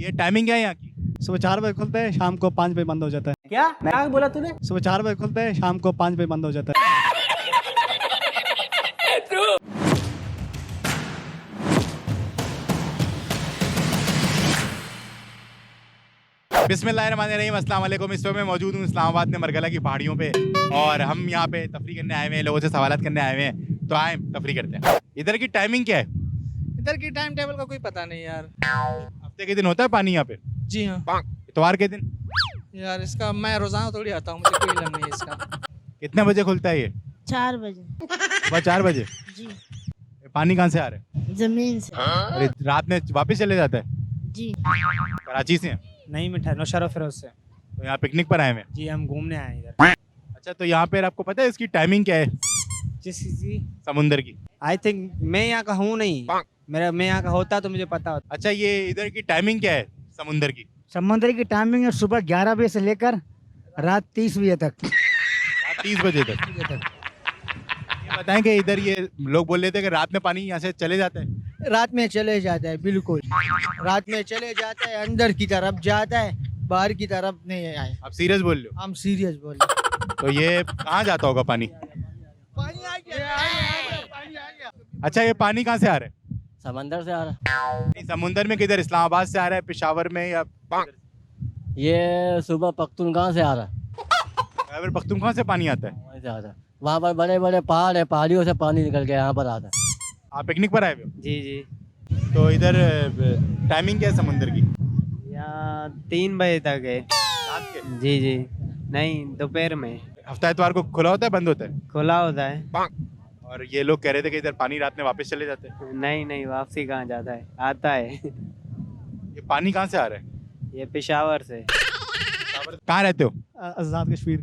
ये टाइमिंग क्या है यहाँ की? सुबह 4 बजे खुलते हैं, शाम को 5 बजे बंद हो जाता है। क्या क्या बोला तूने? सुबह 4 बजे खुलते हैं, शाम को 5 बजे बंद हो जाता है। बिस्मिल्लाहिर्रहमानिर्रहीम, अस्सलाम वालेकुम। इस वक्त मैं मौजूद हूँ इस्लामाबाद में मरगला की पहाड़ियों पे और हम यहाँ पे तफरी करने आए हुए हैं, लोगों से सवालात करने आए हुए हैं। तो आए तफरी करते हैं। इधर की टाइमिंग क्या है? इधर की टाइम टेबल का कोई पता नहीं यार। हफ्ते के दिन होता है पानी यहाँ पे? जी हाँ इतवार के दिन? यार, इसका मैं रोजाना थोड़ी आता हूँ, मुझे कोई इल्म नहीं है इसका। कितने बजे खुलता है ये? 4 बजे। सुबह 4 बजे। जी। पानी कहाँ से आ रहा है? जमीन से। और रात में वापस चले जाता है? जी। कराची से हैं? नहीं, मैं नौशहरा फिरोज से। तो यहाँ पिकनिक पर आए हुए हैं? जी, हम घूमने आए हैं इधर। अच्छा, तो यहाँ पे आपको पता है इसकी टाइमिंग क्या है जिस चीज़ समुंदर की? आई थिंक मैं यहाँ का हूँ नहीं, मैं यहाँ का होता तो मुझे पता होता। अच्छा, ये इधर की टाइमिंग क्या है समुंदर की? समुद्र की टाइमिंग है सुबह 11 बजे से लेकर रात 30 बजे तक। रात 30 बजे तक। ये बताएं कि इधर ये लोग बोल रहे थे कि रात में पानी यहाँ से चले जाता है। रात में चले जाता है, बिल्कुल रात में चले जाता है, अंदर की तरफ जाता है, बाहर की तरफ नहीं आए। आप सीरियस बोल रहे हो? हम सीरियस बोल रहे हैं। तो ये कहाँ जाता होगा पानी? पानी आ गया। अच्छा, ये पानी कहाँ से आ रहा है? समंदर से आ रहा। नहीं, समुंदर में किधर? इस्लामाबाद से आ रहा है, पेशावर में, या ये सुबह पख्तूनख्वा से आ रहा है। खैबर पख्तूनख्वा से पानी आता है? वहीं से आ रहा है। वहाँ पर बड़े बड़े पहाड़ है, पहाड़ियों से पानी निकल के यहाँ पर आता है। आप पिकनिक पर आए हुए हो? जी जी। तो इधर टाइमिंग क्या है समुंदर की? यहाँ 3 बजे तक है। रात के? जी जी। नहीं, दोपहर में हफ्ता इतवार को खुला होता है, बंद होता है? खुला होता है। और ये लोग कह रहे थे कि इधर पानी रात में वापस चले जाते हैं। नहीं नहीं, वापसी कहाँ जाता है, आता है। ये पानी कहाँ से आ रहा है? ये पेशावर से। कहाँ रहते हो? आज़ाद कश्मीर।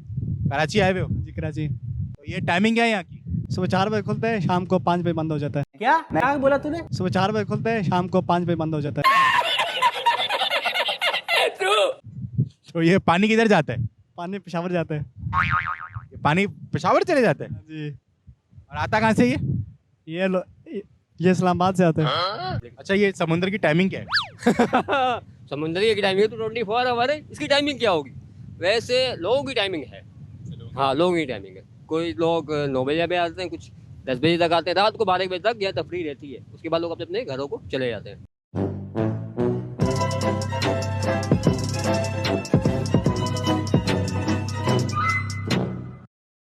कराची आए हुए हो? जी, कराची। तो ये टाइमिंग क्या है यहाँ की? सुबह 4 बजे खुलते हैं, शाम को 5 बजे बंद हो जाता है। क्या क्या बोला तूने? सुबह 4 बजे खुलते हैं, शाम को 5 बजे बंद हो जाता है। तो ये पानी किधर जाता है? पानी पेशावर जाता है। ये पानी पेशावर चले जाता है? जी। और आता कहाँ से ये? ये इस्लामाबाद से आता है। अच्छा, ये समुद्र की टाइमिंग क्या है? समुद्री की टाइमिंग तो 24 आवर है। इसकी टाइमिंग क्या होगी? वैसे लोगों की टाइमिंग है। हाँ, लोगों की टाइमिंग है। कोई लोग 9 बजे भी आते हैं, कुछ 10 बजे तक आते हैं। रात को 12 बजे तक यह तफरी रहती है। उसके बाद लोग अपने अपने घरों को चले जाते हैं।